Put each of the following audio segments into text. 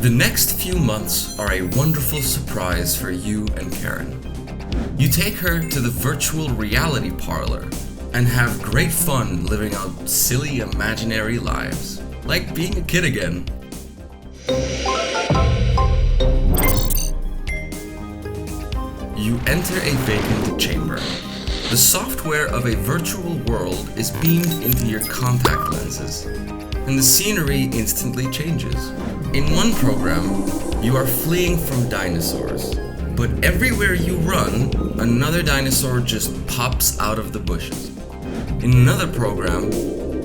The next few months are a wonderful surprise for you and Karen. You take her to the virtual reality parlor and have great fun living out silly imaginary lives, like being a kid again. You enter a vacant chamber. The software of a virtual world is beamed into your contact lenses, and the scenery instantly changes. In one program, you are fleeing from dinosaurs, but everywhere you run, another dinosaur just pops out of the bushes. In another program,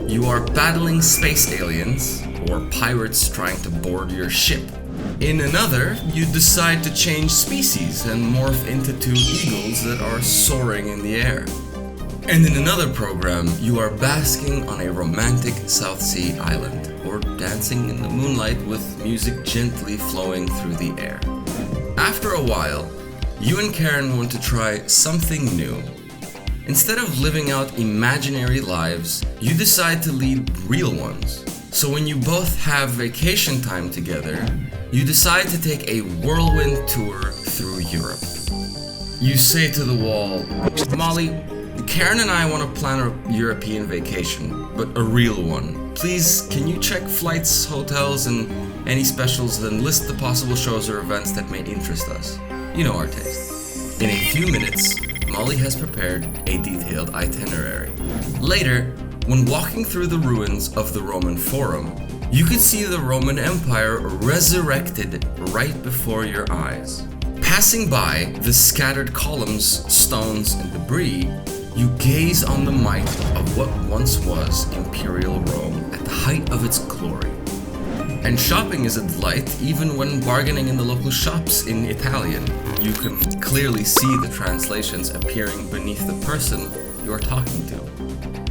you are battling space aliens or pirates trying to board your ship. In another, you decide to change species and morph into two eagles that are soaring in the air. And in another program, you are basking on a romantic South Sea island, or dancing in the moonlight with music gently flowing through the air. After a while, you and Karen want to try something new. Instead of living out imaginary lives, you decide to lead real ones. So when you both have vacation time together, you decide to take a whirlwind tour through Europe. You say to the wall, "Molly, Karen and I want to plan a European vacation, but a real one. Please, can you check flights, hotels, and any specials, then list the possible shows or events that may interest us? You know our taste." In a few minutes, Molly has prepared a detailed itinerary. Later, when walking through the ruins of the Roman Forum, you can see the Roman Empire resurrected right before your eyes. Passing by the scattered columns, stones, and debris, you gaze on the might of what once was Imperial Rome at the height of its glory. And shopping is a delight even when bargaining in the local shops in Italian. You can clearly see the translations appearing beneath the person you are talking to.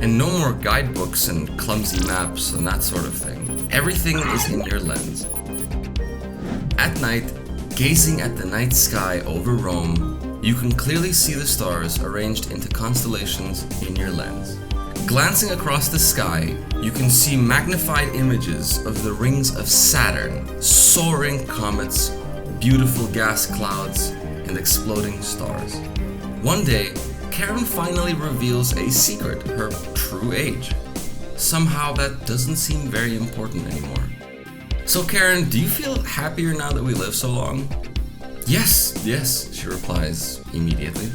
And no more guidebooks and clumsy maps and that sort of thing. Everything is in your lens. At night, gazing at the night sky over Rome, you can clearly see the stars arranged into constellations in your lens. Glancing across the sky, you can see magnified images of the rings of Saturn, soaring comets, beautiful gas clouds, and exploding stars. One day, Karen finally reveals a secret, her true age. Somehow that doesn't seem very important anymore. "So Karen, do you feel happier now that we live so long?" Yes, she replies immediately.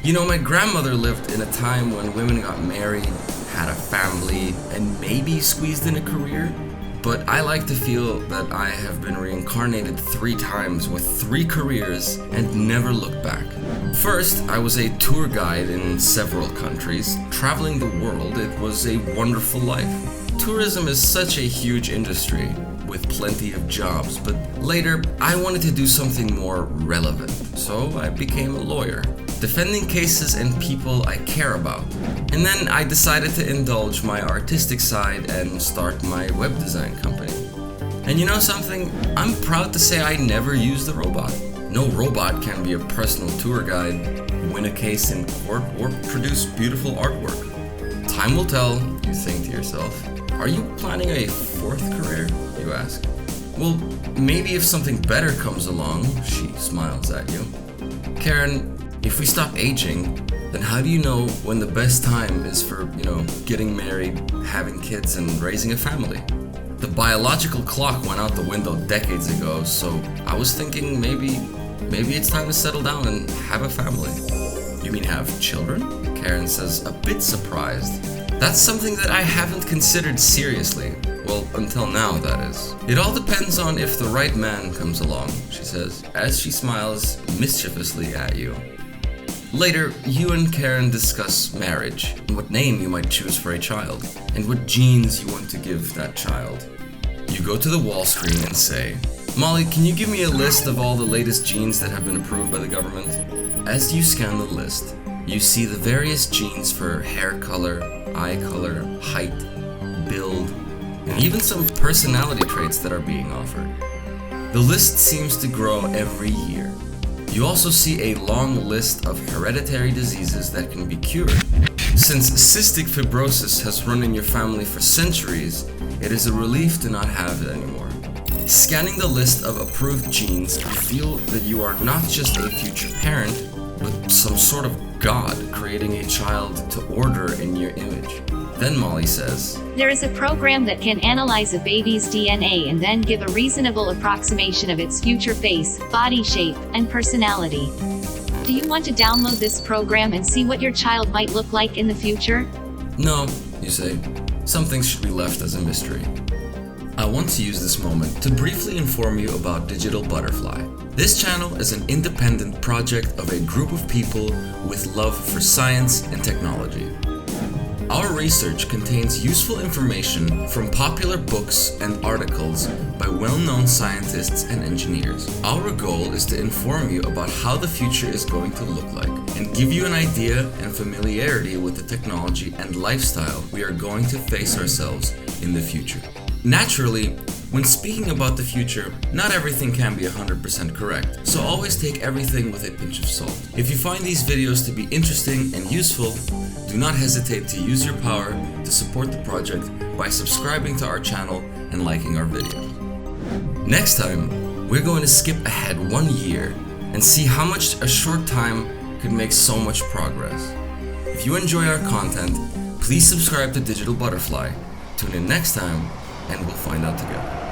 "You know, my grandmother lived in a time when women got married, had a family, and maybe squeezed in a career. But I like to feel that I have been reincarnated 3 times with 3 careers and never looked back. First, I was a tour guide in several countries. Traveling the world, it was a wonderful life. Tourism is such a huge industry with plenty of jobs, but later I wanted to do something more relevant, so I became a lawyer, defending cases and people I care about. And then I decided to indulge my artistic side and start my web design company. And you know something? I'm proud to say I never used a robot. No robot can be a personal tour guide, win a case in court, or produce beautiful artwork. Time will tell, you think to yourself. Are you planning a 4th career, you ask? Well, maybe if something better comes along, she smiles at you. Karen, if we stop aging, then how do you know when the best time is for, getting married, having kids, and raising a family? The biological clock went out the window decades ago, so I was thinking maybe it's time to settle down and have a family. You mean have children? Karen says, a bit surprised. That's something that I haven't considered seriously. Well, until now, that is. It all depends on if the right man comes along, she says, as she smiles mischievously at you. Later, you and Karen discuss marriage, and what name you might choose for a child, and what genes you want to give that child. You go to the wall screen and say, "Molly, can you give me a list of all the latest genes that have been approved by the government?" As you scan the list, you see the various genes for hair color, eye color, height, build, and even some personality traits that are being offered. The list seems to grow every year. You also see a long list of hereditary diseases that can be cured. Since cystic fibrosis has run in your family for centuries, it is a relief to not have it anymore. Scanning the list of approved genes, you feel that you are not just a future parent, but some sort of god creating a child to order in your image. Then Molly says, There is a program that can analyze a baby's DNA and then give a reasonable approximation of its future face, body shape, and personality. Do you want to download this program and see what your child might look like in the future? No, you say. Some things should be left as a mystery. I want to use this moment to briefly inform you about Digital Butterfly. This channel is an independent project of a group of people with love for science and technology. Our research contains useful information from popular books and articles by well-known scientists and engineers. Our goal is to inform you about how the future is going to look like and give you an idea and familiarity with the technology and lifestyle we are going to face ourselves in the future. Naturally, when speaking about the future, not everything can be 100% correct, so always take everything with a pinch of salt. If you find these videos to be interesting and useful, do not hesitate to use your power to support the project by subscribing to our channel and liking our videos. Next time, we're going to skip ahead 1 year and see how much a short time could make so much progress. If you enjoy our content, please subscribe to Digital Butterfly. Tune in next time and we'll find out together.